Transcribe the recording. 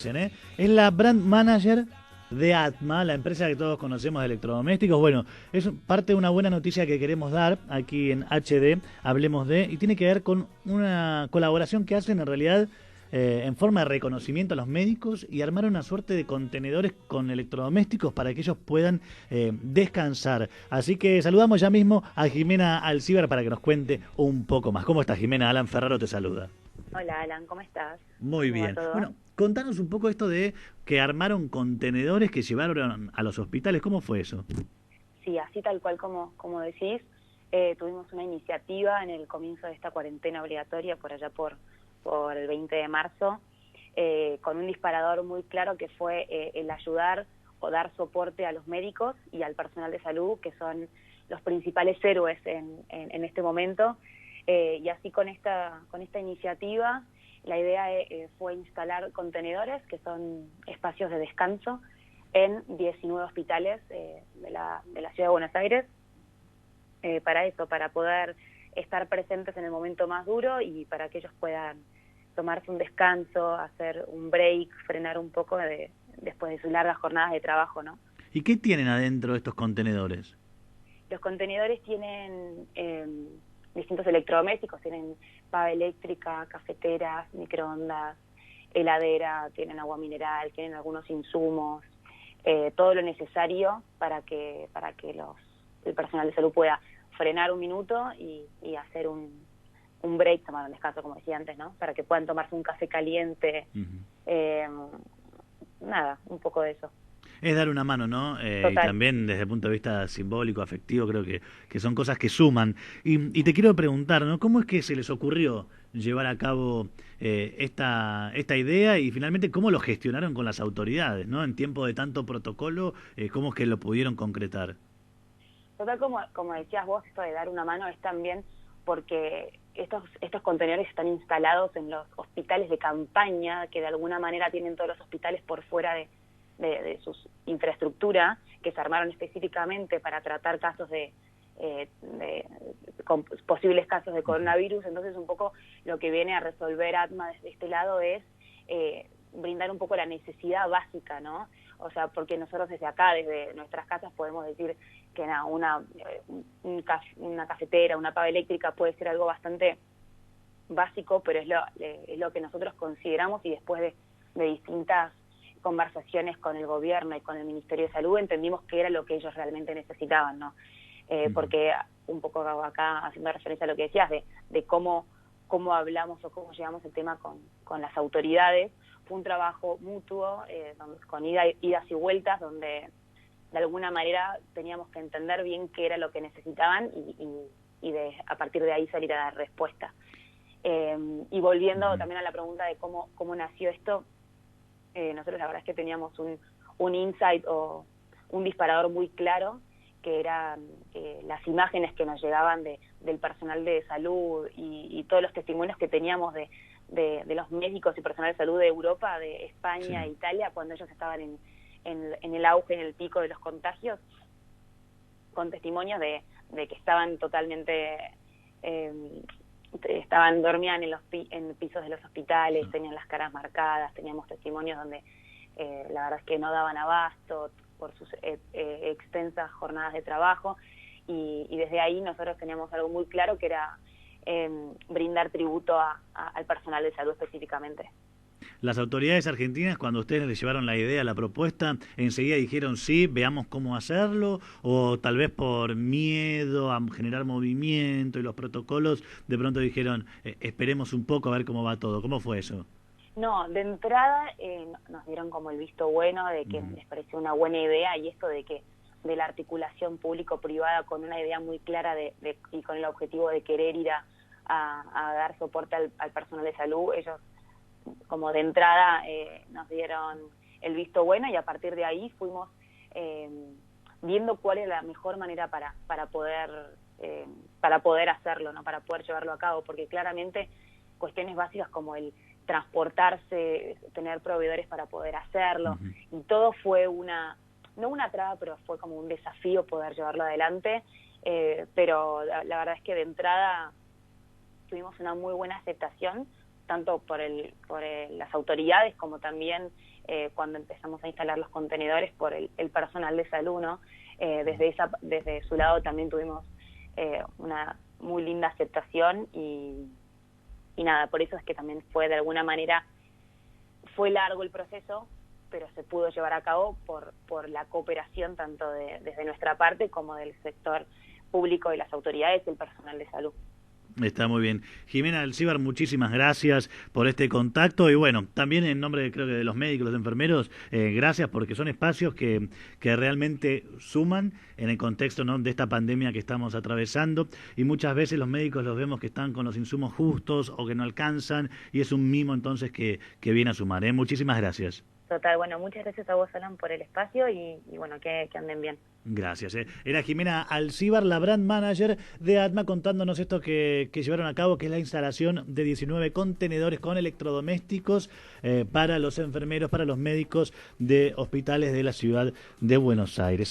Es la brand manager de Atma, la empresa que todos conocemos de electrodomésticos. Bueno, es parte de una buena noticia que queremos dar aquí en HD, hablemos de, y tiene que ver con una colaboración que hacen en realidad en forma de reconocimiento a los médicos y armar una suerte de contenedores con electrodomésticos para que ellos puedan descansar. Así que saludamos ya mismo a Jimena Alcibar para que nos cuente un poco más. ¿Cómo estás, Jimena? Alan Ferraro te saluda. Hola Alan, ¿cómo estás? Muy ¿Cómo va bien. todo? Bueno, contanos un poco esto de que armaron contenedores que llevaron a los hospitales. ¿Cómo fue eso? Sí, así tal cual como decís, tuvimos una iniciativa en el comienzo de esta cuarentena obligatoria por allá por el 20 de marzo, con un disparador muy claro que fue el ayudar o dar soporte a los médicos y al personal de salud, que son los principales héroes en este momento. Y así con esta iniciativa, la idea fue instalar contenedores, que son espacios de descanso, en 19 hospitales de la Ciudad de Buenos Aires, para eso, para poder estar presentes en el momento más duro y para que ellos puedan tomarse un descanso, hacer un break, frenar un poco después de sus largas jornadas de trabajo, ¿no? ¿Y qué tienen adentro estos contenedores? Los contenedores tienen distintos electrodomésticos, tienen pava eléctrica, cafeteras, microondas, heladera, tienen agua mineral, tienen algunos insumos, todo lo necesario para que el personal de salud pueda frenar un minuto y hacer un break, tomar un descanso, como decía antes, ¿no? Para que puedan tomarse un café caliente, eh, nada, un poco de eso. Es dar una mano, ¿no? Y Total. también desde el punto de vista simbólico, afectivo, creo que son cosas que suman. Y te quiero preguntar, ¿no? ¿Cómo es que se les ocurrió llevar a cabo esta idea y finalmente cómo lo gestionaron con las autoridades, ¿no? En tiempo de tanto protocolo, ¿cómo es que lo pudieron concretar? Total, como decías vos, esto de dar una mano es también porque estos contenedores están instalados en los hospitales de campaña, que de alguna manera tienen todos los hospitales por fuera de su infraestructura, que se armaron específicamente para tratar casos con posibles casos de coronavirus. Entonces, un poco lo que viene a resolver ATMA desde este lado es brindar un poco la necesidad básica, ¿no? O sea, porque nosotros desde acá, desde nuestras casas, podemos decir que una cafetera, una pava eléctrica puede ser algo bastante básico, pero es lo que nosotros consideramos, y después de distintas conversaciones con el gobierno y con el Ministerio de Salud entendimos que era lo que ellos realmente necesitaban, ¿no? Porque un poco acá haciendo referencia a lo que decías de cómo hablamos o cómo llevamos el tema con las autoridades, fue un trabajo mutuo, con idas y vueltas, donde de alguna manera teníamos que entender bien qué era lo que necesitaban y a partir de ahí salir a dar respuesta. Y volviendo también a la pregunta de cómo nació esto, nosotros la verdad es que teníamos un insight o un disparador muy claro, que eran las imágenes que nos llegaban del personal de salud y todos los testimonios que teníamos de los médicos y personal de salud de Europa, de España e Sí. Italia, cuando ellos estaban en el auge, en el pico de los contagios, con testimonios de que estaban totalmente... dormían en pisos de los hospitales, tenían las caras marcadas, teníamos testimonios donde la verdad es que no daban abasto por sus extensas jornadas de trabajo, y desde ahí nosotros teníamos algo muy claro, que era brindar tributo al personal de salud específicamente. Las autoridades argentinas, cuando ustedes les llevaron la idea, la propuesta, enseguida dijeron sí, veamos cómo hacerlo, o tal vez por miedo a generar movimiento y los protocolos, de pronto dijeron esperemos un poco a ver cómo va todo. ¿Cómo fue eso? No, de entrada nos dieron como el visto bueno de que les pareció una buena idea, y esto de la articulación público-privada con una idea muy clara y con el objetivo de querer ir a dar soporte al personal de salud. Ellos como de entrada nos dieron el visto bueno, y a partir de ahí fuimos viendo cuál es la mejor manera para poder hacerlo, ¿no? Para poder llevarlo a cabo, porque claramente cuestiones básicas como el transportarse, tener proveedores para poder hacerlo, y todo fue no una traba, pero fue como un desafío poder llevarlo adelante, pero la verdad es que de entrada tuvimos una muy buena aceptación, tanto por las autoridades como también cuando empezamos a instalar los contenedores por el personal de salud, ¿no? Desde su lado también tuvimos una muy linda aceptación y nada, por eso es que también fue de alguna manera, fue largo el proceso, pero se pudo llevar a cabo por la cooperación tanto desde nuestra parte como del sector público y las autoridades y el personal de salud. Está muy bien. Jimena Alcibar, muchísimas gracias por este contacto y bueno, también en nombre creo que de los médicos, los enfermeros, gracias porque son espacios que realmente suman en el contexto, ¿no?, de esta pandemia que estamos atravesando y muchas veces los médicos los vemos que están con los insumos justos o que no alcanzan y es un mimo entonces que viene a sumar. Muchísimas gracias. Total, bueno, muchas gracias a vos, Alan, por el espacio y bueno, que anden bien. Gracias. Era Jimena Alcibar, la brand manager de ATMA, contándonos esto que llevaron a cabo, que es la instalación de 19 contenedores con electrodomésticos para los enfermeros, para los médicos de hospitales de la ciudad de Buenos Aires.